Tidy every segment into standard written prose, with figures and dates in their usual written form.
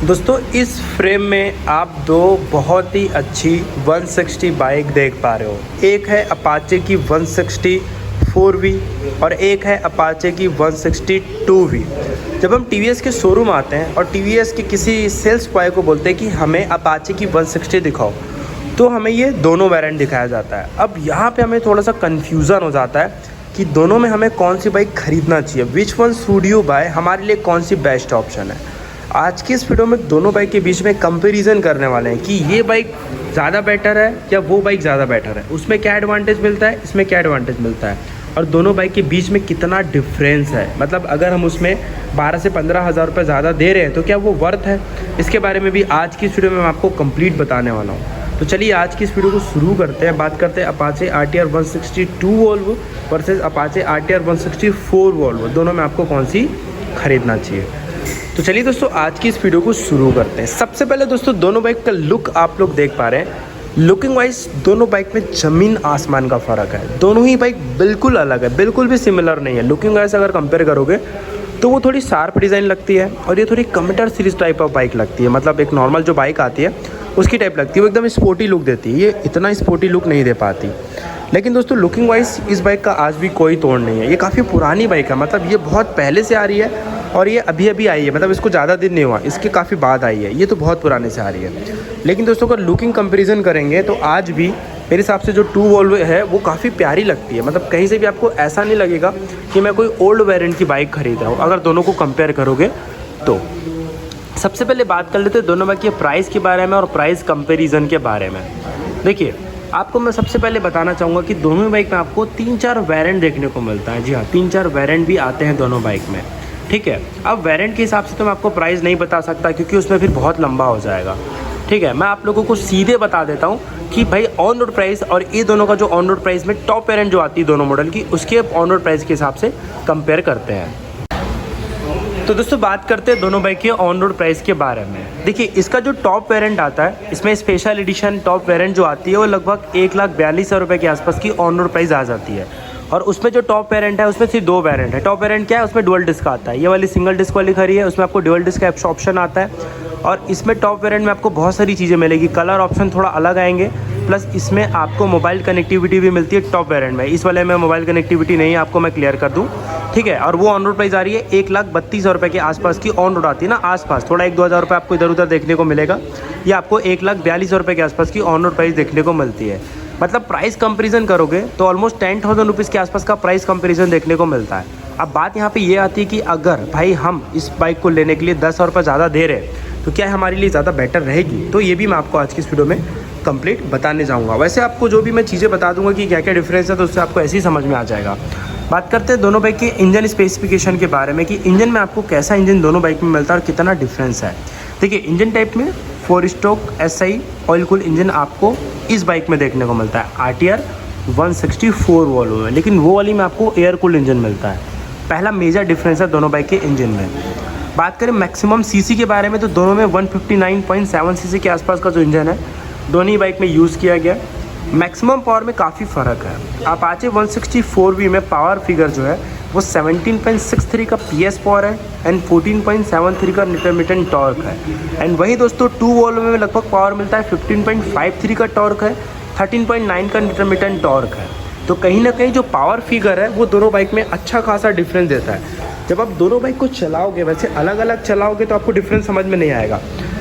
दोस्तों इस फ्रेम में आप दो बहुत ही अच्छी 160 बाइक देख पा रहे हो। एक है अपाचे की 160 4V और एक है अपाचे की 160 2V। जब हम TVS के शोरूम आते हैं और TVS के किसी सेल्स बॉय को बोलते हैं कि हमें अपाचे की 160 दिखाओ, तो हमें ये दोनों वेरिएंट दिखाया जाता है। अब यहाँ पे हमें थोड़ा सा कन्फ्यूज़न हो जाता है कि दोनों में हमें कौन सी बाइक ख़रीदना चाहिए, which one should you buy, हमारे लिए कौन सी बेस्ट ऑप्शन है। आज की इस वीडियो में दोनों बाइक के बीच में कंपैरिजन करने वाले हैं कि ये बाइक ज़्यादा बेटर है या वो बाइक ज़्यादा बेटर है, उसमें क्या एडवांटेज मिलता है, इसमें क्या एडवांटेज मिलता है और दोनों बाइक के बीच में कितना डिफरेंस है। मतलब अगर हम उसमें 12 से 15 हज़ार रुपये ज़्यादा दे रहे हैं तो क्या वो वर्थ है, इसके बारे में भी आज की इस वीडियो में मैं आपको कंप्लीट बताने वाला हूँ। तो चलिए आज की इस वीडियो को शुरू करते हैं। बात करते हैं Apache RTR 160 2 Volvo versus Apache RTR 160 4 Volvo, दोनों में आपको कौन सी ख़रीदना चाहिए। तो चलिए दोस्तों आज की इस वीडियो को शुरू करते हैं। सबसे पहले दोस्तों दोनों बाइक का लुक आप लोग देख पा रहे हैं। लुकिंग वाइज दोनों बाइक में ज़मीन आसमान का फ़र्क है। दोनों ही बाइक बिल्कुल अलग है, बिल्कुल भी सिमिलर नहीं है। लुकिंग वाइज अगर कंपेयर करोगे तो वो थोड़ी शार्प डिज़ाइन लगती है और ये थोड़ी commuter series type of bike लगती है। मतलब एक नॉर्मल जो बाइक आती है उसकी टाइप लगती है, वो एकदम स्पोर्टी लुक देती है। ये इतना स्पोर्टी लुक नहीं दे पाती। लेकिन दोस्तों लुकिंग वाइज इस बाइक का आज भी कोई तोड़ नहीं है। ये काफ़ी पुरानी बाइक है, मतलब ये बहुत पहले से आ रही है और ये अभी अभी आई है, मतलब इसको ज़्यादा दिन नहीं हुआ, इसके काफ़ी बाद आई है। ये तो बहुत पुराने से आ रही है। लेकिन दोस्तों अगर लुकिंग कंपैरिजन करेंगे तो आज भी मेरे हिसाब से जो 2 वोल्वो है वो काफ़ी प्यारी लगती है। मतलब कहीं से भी आपको ऐसा नहीं लगेगा कि मैं कोई ओल्ड वेरिएंट की बाइक खरीद रहा हूँ अगर दोनों को कंपेयर करोगे तो। सबसे पहले बात कर लेते हैं दोनों बाइक के प्राइस के बारे में और प्राइस कंपेरिजन के बारे में। देखिए आपको मैं सबसे पहले बताना चाहूँगा कि दोनों बाइक में आपको 3-4 वेरिएंट देखने को मिलता है। जी हाँ, 3-4 वेरिएंट भी आते हैं दोनों बाइक में, ठीक है। अब वेरिएंट के हिसाब से तो मैं आपको प्राइस नहीं बता सकता क्योंकि उसमें फिर बहुत लंबा हो जाएगा, ठीक है। मैं आप लोगों को सीधे बता देता हूँ कि भाई ऑन रोड प्राइस और ये दोनों का जो ऑन रोड प्राइस में टॉप वेरिएंट जो आती है दोनों मॉडल की, उसके ऑन रोड प्राइस के हिसाब से कंपेयर करते हैं। तो दोस्तों बात करते हैं दोनों बाइक के ऑन रोड प्राइस के बारे में। देखिए इसका जो टॉप वेरिएंट आता है, इसमें स्पेशल एडिशन टॉप वेरिएंट जो आती है वो लगभग 1,42,000 रुपये के आसपास की ऑन रोड प्राइस आ जाती है। और उसमें जो टॉप वेरिएंट है उसमें सिर्फ 2 वेरिएंट है। टॉप वेरिएंट क्या है, उसमें डुअल डिस्क आता है। ये वाली सिंगल डिस्क वाली खड़ी है, उसमें आपको डुअल डिस्क का ऑप्शन आता है। और इसमें टॉप वेरिएंट में आपको बहुत सारी चीज़ें मिलेगी, कलर ऑप्शन थोड़ा अलग आएंगे, प्लस इसमें आपको मोबाइल कनेक्टिविटी भी मिलती है टॉप वेरिएंट में। इस वाले में मोबाइल कनेक्टिविटी नहीं है, आपको मैं क्लियर कर दूँ, ठीक है। और वो ऑन रोड प्राइस आ रही है 1,32,000 रुपये के आसपास की ऑन रोड आती है ना, आसपास थोड़ा 1-2 हज़ार रुपये आपको इधर उधर देखने को मिलेगा। ये आपको 1,42,000 रुपये के आसपास की ऑन रोड प्राइस देखने को मिलती है। मतलब प्राइस कंपैरिजन करोगे तो ऑलमोस्ट 10,000 रुपीज़ के आसपास का प्राइस कंपैरिजन देखने को मिलता है। अब बात यहाँ पे ये आती है कि अगर भाई हम इस बाइक को लेने के लिए 10 रुपये ज़्यादा दे रहे हैं तो क्या हमारे लिए ज़्यादा बेटर रहेगी, तो ये भी मैं आपको आज की इस वीडियो में कंप्लीट बताने जाऊँगा। वैसे आपको जो भी मैं चीज़ें बता दूँगा कि क्या क्या डिफरेंस है तो उससे आपको ऐसे ही समझ में आ जाएगा। बात करते हैं दोनों बाइक के इंजन स्पेसिफिकेशन के बारे में कि इंजन में आपको कैसा इंजन दोनों बाइक में मिलता है और कितना डिफरेंस है। देखिए इंजन टाइप में 4 stroke SI oil cool engine आपको इस बाइक में देखने को मिलता है RTR 160 4 वोल्वो में, लेकिन वो वाली में आपको एयर कूल इंजन मिलता है। पहला मेजर डिफरेंस है दोनों बाइक के इंजन में। बात करें मैक्सिमम सीसी के बारे में तो दोनों में 159.7 सीसी के आसपास का जो इंजन है दोनों ही बाइक में यूज़ किया गया। मैक्सिमम पावर में काफ़ी फ़र्क है। अपाचे 160 4V में पावर फिगर जो है वो 17.63 का PS पावर है एंड 14.73 का न्यूटन मीटर टॉर्क है। एंड वही दोस्तों 2 वोल्वो में लगभग पावर मिलता है 15.53 का टॉर्क है, 13.9 का न्यूटन मीटर टॉर्क है। तो कहीं ना कहीं जो पावर फिगर है वो दोनों बाइक में अच्छा खासा डिफरेंस देता है। जब आप दोनों बाइक को चलाओगे, वैसे अलग अलग चलाओगे तो आपको डिफरेंस समझ में नहीं आएगा,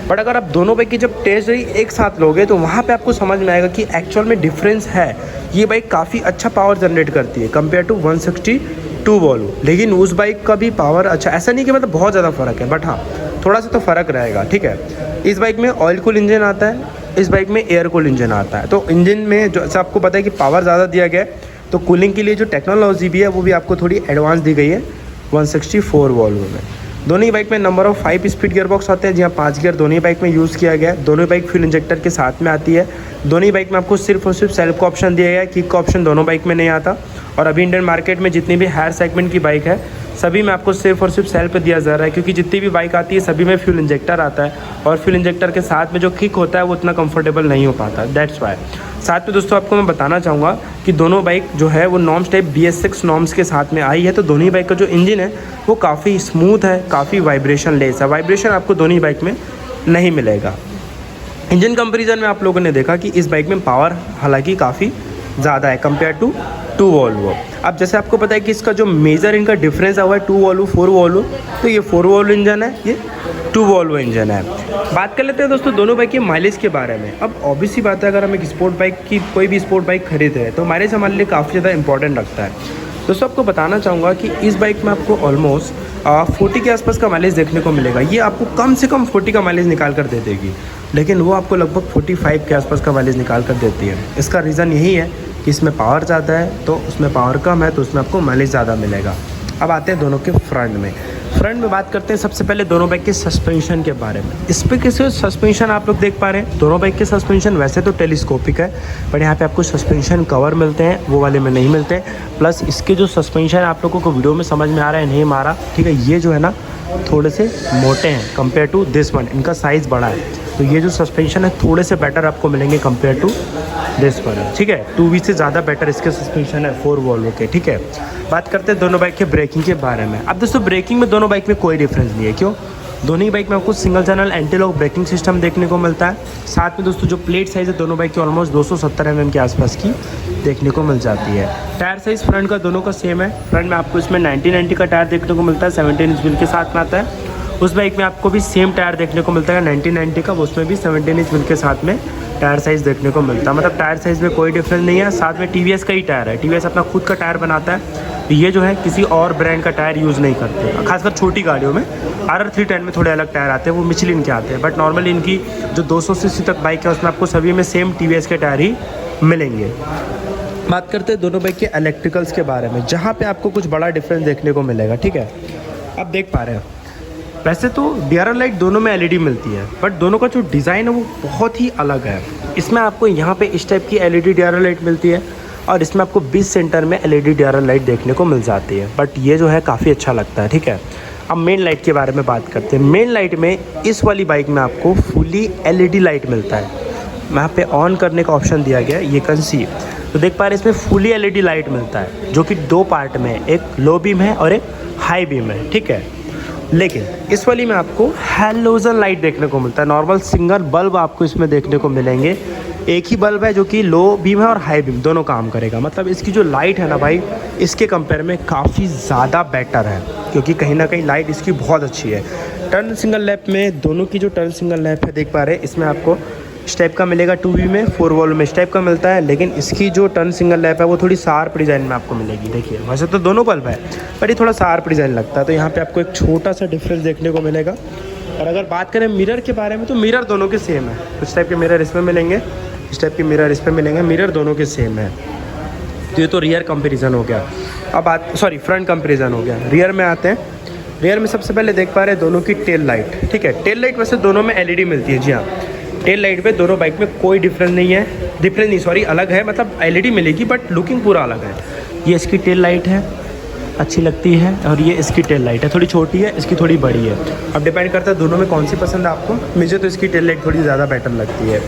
बट अगर आप दोनों बाइक की जब टेस्ट एक साथ लोगे तो वहाँ पे आपको समझ में आएगा कि एक्चुअल में डिफरेंस है। ये बाइक काफ़ी अच्छा पावर जनरेट करती है कंपेयर टू 160 2 वोल्वो, लेकिन उस बाइक का भी पावर अच्छा, ऐसा नहीं कि मतलब बहुत ज़्यादा फ़र्क है, बट हाँ थोड़ा सा तो फ़र्क रहेगा, ठीक है। इस बाइक में ऑयल कूल इंजन आता है, इस बाइक में एयर कूल इंजन आता है। तो इंजन में जो ऐसा आपको पता है कि पावर ज़्यादा दिया गया है, तो कूलिंग के लिए जो टेक्नोलॉजी भी है वो भी आपको थोड़ी एडवांस दी गई है 160 4 वोल्वो में। दोनों ही बाइक में number of 5 speed gear box आते हैं, जहाँ 5 गियर दोनों ही बाइक में यूज़ किया गया है। दोनों ही बाइक फ्यूल इंजेक्टर के साथ में आती है। दोनों ही बाइक में आपको सिर्फ और सिर्फ सेल्फ का ऑप्शन दिया गया है, किक का ऑप्शन दोनों बाइक में नहीं आता। और अभी इंडियन मार्केट में जितनी भी हायर सेगमेंट की बाइक है सभी में आपको सिर्फ और सिर्फ सेल्फ दिया जा रहा है, क्योंकि जितनी भी बाइक आती है सभी में फ्यूल इंजेक्टर आता है और फ्यूल इंजेक्टर के साथ में जो किक होता है वो उतना कंफर्टेबल नहीं हो पाता, दैट्स वाई। साथ में दोस्तों आपको मैं बताना चाहूँगा कि दोनों बाइक जो है वो नॉर्म्स टाइप BS6 नॉर्म्स के साथ में आई है। तो दोनों ही बाइक का जो इंजन है वो काफ़ी स्मूथ है, काफ़ी वाइब्रेशन लेस है। वाइब्रेशन आपको दोनों ही बाइक में नहीं मिलेगा। इंजन कंपैरिजन में आप लोगों ने देखा कि इस बाइक में पावर हालांकि काफ़ी ज़्यादा है कंपेयर टू टू वॉल्वो। अब जैसे आपको पता है कि इसका जो मेजर इनका डिफरेंस हुआ है 2 वॉल्वो 4 वॉल्वो, तो ये 4 वॉल्वो इंजन है, ये 2 वॉल्वो इंजन है। बात कर लेते हैं दोस्तों दोनों बाइक के माइलेज के बारे में। अब ऑब्वियसली बात है, अगर हम एक स्पोर्ट बाइक की कोई भी स्पोर्ट बाइक खरीद रहे हैं तो माइलेज हमारे लिए काफ़ी ज़्यादा इंपॉर्टेंट रखता है। दोस्तों आपको बताना चाहूँगा कि इस बाइक में आपको ऑलमोस्ट 40 के आसपास का माइलेज देखने को मिलेगा। ये आपको कम से कम 40 का माइलेज निकाल कर दे देगी, लेकिन वो आपको लगभग 45 के आसपास का माइलेज निकाल कर देती है। इसका रीज़न यही है कि इसमें पावर ज़्यादा है, तो उसमें पावर कम है तो उसमें आपको माइलेज ज़्यादा मिलेगा। अब आते हैं दोनों के फ्रंट में बात करते हैं सबसे पहले दोनों बाइक के सस्पेंशन के बारे में। इस पर कैसे सस्पेंशन आप लोग देख पा रहे हैं, दोनों बाइक के सस्पेंशन वैसे तो टेलीस्कोपिक है, पर यहाँ पे आपको सस्पेंशन कवर मिलते हैं, वो वाले में नहीं मिलते। प्लस इसके जो सस्पेंशन आप लोगों को वीडियो में समझ में आ रहा है नहीं मारा, ठीक है, ये जो है ना थोड़े से मोटे हैं कंपेयर टू दिस वन, इनका साइज़ बड़ा है, तो ये जो सस्पेंशन है थोड़े से बेटर आपको मिलेंगे कंपेयर टू दिस वन, ठीक है। 2V से ज़्यादा बेटर इसके सस्पेंशन है 4 वॉल्वो के, ठीक है। बात करते हैं दोनों बाइक के ब्रेकिंग के बारे में। अब दोस्तों ब्रेकिंग में दोनों बाइक में कोई डिफरेंस नहीं है, क्यों? दोनों ही बाइक में आपको single channel anti lock braking system देखने को मिलता है। साथ में दोस्तों जो प्लेट साइज़ है दोनों बाइक की ऑलमोस्ट 270 mm के आसपास की देखने को मिल जाती है। टायर साइज़ फ्रंट का दोनों का सेम है। फ्रंट में आपको इसमें 90/90 का टायर देखने को मिलता है, 17 इंच व्हील के साथ में आता है। उस बाइक में आपको भी सेम टायर देखने को मिलता है 90/90 का, उसमें भी 17 इंच व्हील के साथ में टायर साइज़ देखने को मिलता है। मतलब टायर साइज़ में कोई डिफरेंस नहीं है। साथ में TVS का ही टायर है, TVS अपना खुद का टायर बनाता है, तो ये जो है किसी और ब्रांड का टायर यूज़ नहीं करते। खासकर छोटी गाड़ियों में RR 310 में थोड़े अलग टायर आते हैं, वो मिचलिन के आते हैं, बट नॉर्मली इनकी जो 200 cc तक बाइक है उसमें आपको सभी में सेम TVS के टायर ही मिलेंगे। बात करते हैं दोनों बाइक के इलेक्ट्रिकल्स के बारे में, जहाँ पे आपको कुछ बड़ा डिफरेंस देखने को मिलेगा, ठीक है। अब देख पा रहे हैं वैसे तो DRL लाइट दोनों में LED मिलती है, बट दोनों का जो डिज़ाइन है वो बहुत ही अलग है। इसमें आपको यहाँ पे इस टाइप की LED DRL लाइट मिलती है और इसमें आपको 20 सेंटर में LED DRL लाइट देखने को मिल जाती है, बट ये जो है काफ़ी अच्छा लगता है, ठीक है। अब मेन लाइट के बारे में बात करते हैं। मेन लाइट में इस वाली बाइक में आपको फुली LED लाइट मिलता है। यहाँ पे ऑन करने का ऑप्शन दिया गया है, ये कैन सी, तो देख पा रहे हैं इसमें फुली LED लाइट मिलता है, जो कि 2 पार्ट में है, एक लो बीम है और एक हाई बीम है, ठीक है। लेकिन इस वाली में आपको हैलोजन लाइट देखने को मिलता है। नॉर्मल सिंगल बल्ब आपको इसमें देखने को मिलेंगे, एक ही बल्ब है जो कि लो बीम है और हाई बीम दोनों काम करेगा। मतलब इसकी जो लाइट है ना भाई, इसके कंपेयर में काफ़ी ज़्यादा बेटर है, क्योंकि कहीं ना कहीं लाइट इसकी बहुत अच्छी है। टर्न सिंगल लैप में दोनों की जो टर्न सिंगल लैप है देख पा रहे हैं, इसमें आपको स्टेप का मिलेगा 2V में, 4 वॉल्वो में स्टेप का मिलता है, लेकिन इसकी जो टर्न सिंगल लैप है वो थोड़ी शार्प डिज़ाइन में आपको मिलेगी। देखिए वैसे तो दोनों बल्ब है, पर ये थोड़ा शार्प डिज़ाइन लगता है, तो यहाँ पे आपको एक छोटा सा डिफरेंस देखने को मिलेगा। और अगर बात करें मिरर के बारे में, तो मिरर दोनों के सेम है। कुछ टाइप के मिरर इसमें मिलेंगे, इस टाइप के मिरर इस पर मिलेंगे, मिरर दोनों के सेम है। तो ये तो रियर कंपेरिजन हो गया। अब फ्रंट कंपेरिजन हो गया। रियर में आते हैं। रियर में सबसे पहले देख पा रहे हैं दोनों की टेल लाइट, ठीक है। टेल लाइट वैसे दोनों में LED मिलती है, जी हाँ। टेल लाइट पे दोनों बाइक में कोई डिफरेंस नहीं, अलग है, मतलब LED मिलेगी बट लुकिंग पूरा अलग है। ये इसकी टेल लाइट है, अच्छी लगती है, और ये इसकी टेल लाइट है, थोड़ी छोटी है, इसकी थोड़ी बड़ी है। अब डिपेंड करता है दोनों में कौन सी पसंद है आपको। मुझे तो इसकी टेल लाइट थोड़ी ज़्यादा बेटर लगती है।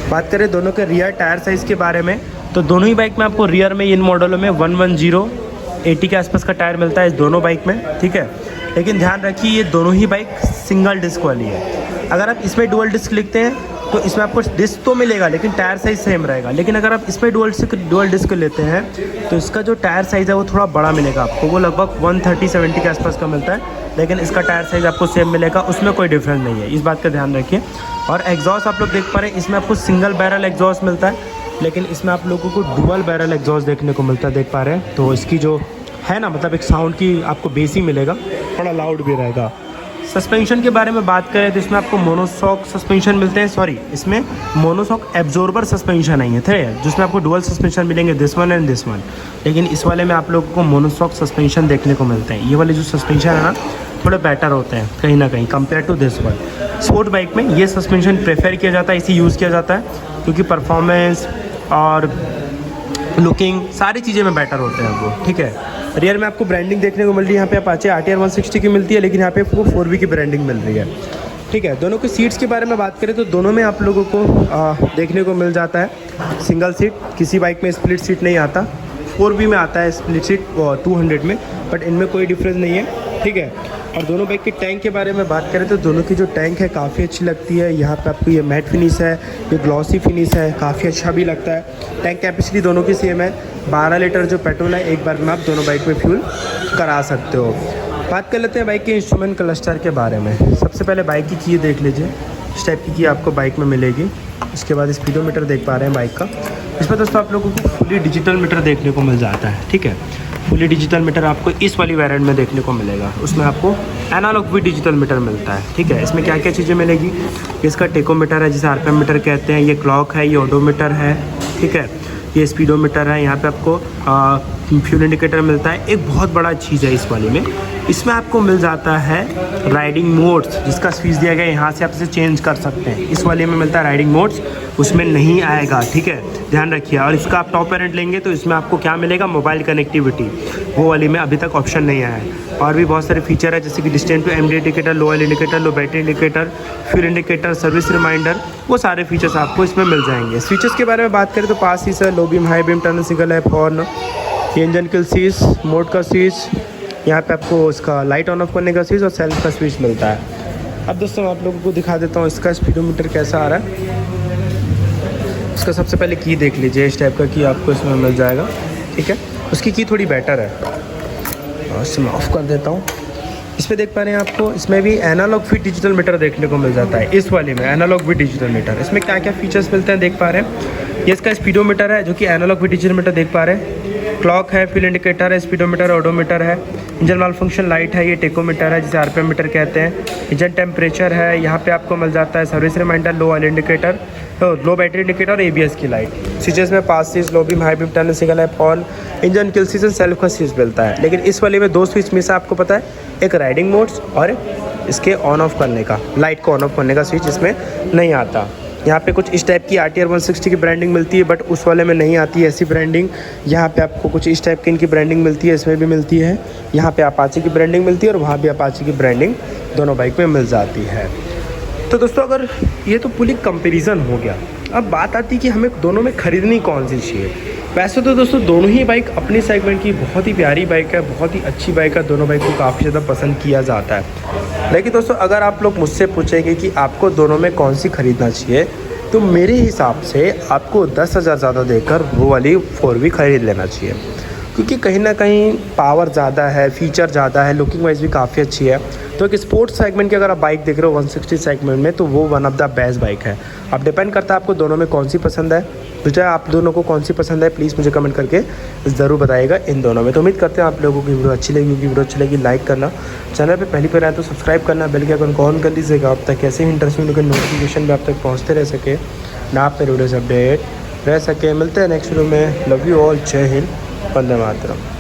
बात करें दोनों के रियर टायर साइज़ के बारे में, तो दोनों ही बाइक में आपको रियर में इन मॉडलों में 110/80 के आसपास का टायर मिलता है इस दोनों बाइक में, ठीक है। लेकिन ध्यान रखिए ये दोनों ही बाइक सिंगल डिस्क वाली है। अगर आप इसमें डुअल डिस्क लिखते हैं तो इसमें आपको डिस्क तो मिलेगा, लेकिन टायर साइज़ सेम रहेगा। लेकिन अगर आप इसमें डुअल डिस्क लेते हैं तो इसका जो टायर साइज़ है वो थोड़ा बड़ा मिलेगा आपको, वो लगभग 130/70 के आसपास का मिलता है, लेकिन इसका टायर साइज़ आपको सेम मिलेगा, उसमें कोई डिफरेंस नहीं है, इस बात का ध्यान रखिए। और एग्जॉस्ट आप लोग देख पा रहे हैं, इसमें आपको सिंगल बैरल एग्जॉस्ट मिलता है, लेकिन इसमें आप लोगों को डुअल बैरल एग्जॉस्ट देखने को मिलता है, देख पा रहे हैं। तो इसकी जो है ना, मतलब एक साउंड की आपको बेस ही मिलेगा, थोड़ा लाउड भी रहेगा। सस्पेंशन के बारे में बात करें तो इसमें आपको मोनोशॉक सस्पेंशन मिलते हैं, इसमें मोनोशॉक एब्जॉर्बर सस्पेंशन नहीं है, जिसमें आपको डुअल सस्पेंशन मिलेंगे, this one and this one. लेकिन इस वाले में आप लोगों को मोनोशॉक सस्पेंशन देखने को मिलते हैं। ये वाले जो सस्पेंशन है ना थोड़े बेटर होते हैं कहीं ना कहीं compare to this one. Sport bike में ये सस्पेंशन प्रेफर किया जाता है, इसे यूज़ किया जाता है, क्योंकि परफॉर्मेंस और लुकिंग सारी चीज़ें में बेटर होते हैं वो, ठीक है। रियर में आपको ब्रांडिंग देखने को मिल रही है, यहाँ पे अपाचे RTR 160 की मिलती है, लेकिन यहाँ पे आपको 4V की ब्रांडिंग मिल रही है, ठीक है। दोनों के सीट्स के बारे में बात करें तो दोनों में आप लोगों को देखने को मिल जाता है सिंगल सीट, किसी बाइक में स्प्लिट सीट नहीं आता। 4V में आता है स्प्लिट सीट 200 में, बट इनमें कोई डिफरेंस नहीं है, ठीक है। और दोनों बाइक के टैंक के बारे में बात करें तो दोनों की जो टैंक है काफ़ी अच्छी लगती है। यहाँ पे आपको ये मैट फिनिश है, ये ग्लॉसी फिनिश है, काफ़ी अच्छा भी लगता है। टैंक कैपेसिटी दोनों की सेम है, 12 लीटर जो पेट्रोल है एक बार में आप दोनों बाइक में फ्यूल करा सकते हो। बात कर लेते हैं बाइक के इंस्ट्रूमेंट क्लस्टर के बारे में। सबसे पहले बाइक की की देख लीजिए, इस टाइप की आपको बाइक में मिलेगी। इसके बाद स्पीडोमीटर देख पा रहे हैं बाइक का। इसमें दोस्तों आप लोगों को फुली डिजिटल मीटर देखने को मिल जाता है, ठीक है। फुली डिजिटल मीटर आपको इस वाली वेरिएंट में देखने को मिलेगा। उसमें आपको एनालॉग भी डिजिटल मीटर मिलता है, ठीक है। इसमें क्या क्या चीज़ें मिलेगी, इसका टेकोमीटर है जिसे आरपीएम मीटर कहते हैं, ये क्लॉक है, ये ओडोमीटर है, ठीक है, ये स्पीडोमीटर है। यहाँ पे आपको फ्यूल इंडिकेटर मिलता है। एक बहुत बड़ा चीज़ है इस वाली में, इसमें आपको मिल जाता है राइडिंग मोड्स, जिसका स्विच दिया गया है, यहाँ से आप इसे चेंज कर सकते हैं। इस वाले में मिलता है राइडिंग मोड्स, उसमें नहीं आएगा, ठीक है, ध्यान रखिए। और इसका आप टॉप वेरिएंट लेंगे तो इसमें आपको क्या मिलेगा, मोबाइल कनेक्टिविटी, वो वाली में अभी तक ऑप्शन नहीं आया है। और भी बहुत सारे फीचर है जैसे कि distance to empty indicator, low oil indicator, low battery indicator, fuel indicator, service reminder, वो सारे फीचर्स आपको इसमें मिल जाएंगे। स्विचेस के बारे में बात करें तो पास ही सर low beam, high beam, turn signal है, हॉर्न, ये इंजन किल स्विच, मोड का स्विच, यहाँ पे आपको उसका लाइट ऑन ऑफ करने का स्विच और सेल्फ का स्विच मिलता है। अब दोस्तों आप लोगों को दिखा देता हूँ इसका स्पीडोमीटर कैसा आ रहा है। उसका सबसे पहले की देख लीजिए, इस टाइप का की आपको इसमें मिल जाएगा, ठीक है। उसकी की थोड़ी बेटर है, और इसमें ऑफ कर देता हूँ। इस पर देख पा रहे हैं आपको, इसमें भी एनालॉग भी डिजिटल मीटर देखने को मिल जाता है। इस वाले में एनालॉग भी डिजिटल मीटर, इसमें क्या क्या फीचर्स मिलते हैं देख पा रहे हैं। ये इसका स्पीडोमीटर है जो कि एनालॉग भी डिजिटल मीटर देख पा रहे हैं। क्लॉक है, फ्यूल इंडिकेटर है, स्पीडोमीटर, ओडोमीटर है, इंजन माल फंक्शन लाइट है, ये टेकोमीटर है जिसे आरपीएम मीटर कहते हैं। इंजन टेम्परेचर है, यहाँ पे आपको मिल जाता है service reminder, low oil indicator, low battery indicator और एबीएस की लाइट। स्विचेस में pass switch, low beam, high beam, turn signal है, on, engine kill switch, self का स्विच मिलता है। लेकिन इस वाले में दो स्विच में से आपको पता है, एक राइडिंग मोड्स और इसके ऑन ऑफ करने का, लाइट को ऑन ऑफ करने का स्विच इसमें नहीं आता। यहाँ पे कुछ इस टाइप की RTR 160 की ब्रांडिंग मिलती है, बट उस वाले में नहीं आती है ऐसी ब्रांडिंग। यहाँ पे आपको कुछ इस टाइप की इनकी ब्रांडिंग मिलती है, इसमें भी मिलती है। यहाँ पे अपाचे की ब्रांडिंग मिलती है और वहाँ भी अपाचे की ब्रांडिंग दोनों बाइक में मिल जाती है। तो दोस्तों अगर ये तो पूरी कंपेरिजन हो गया, अब बात आती है कि हमें दोनों में ख़रीदनी कौन सी चाहिए। वैसे तो दोस्तों दोनों ही बाइक अपनी सेगमेंट की बहुत ही प्यारी बाइक है, बहुत ही अच्छी बाइक है, दोनों बाइक को काफ़ी ज़्यादा पसंद किया जाता है। लेकिन दोस्तों अगर आप लोग मुझसे पूछेंगे कि आपको दोनों में कौन सी ख़रीदना चाहिए, तो मेरे हिसाब से आपको 10,000 ज़्यादा देकर वो वाली 4V ख़रीद लेना चाहिए, क्योंकि कहीं ना कहीं पावर ज़्यादा है, फीचर ज़्यादा है, लुकिंग वाइज भी काफ़ी अच्छी है। तो एक स्पोर्ट्स सेगमेंट की अगर आप बाइक देख रहे हो 160 सेगमेंट में, तो वो one of the best bike है। अब डिपेंड करता है आपको दोनों में कौन सी पसंद है। मुझे आप दोनों को कौन सी पसंद है प्लीज़ मुझे कमेंट करके ज़रूर बताइएगा इन दोनों में। तो उम्मीद करते हैं आप लोगों की वीडियो अच्छी लगी होगी। वीडियो अच्छी लगी लाइक करना, चैनल पे पहली बार आए तो सब्सक्राइब करना, बेल के आइकन ऑन कर दीजिएगा, अब तक ऐसे ही इंटरेस्टिंग नोटिफिकेशन भी आप तक पहुँचते रह सके, ना आप मेरे वीडियो से अपडेट रह सके। मिलते हैं नेक्स्ट वीडियो में। लव यू ऑल, जय हिंद, वंदे मातरम।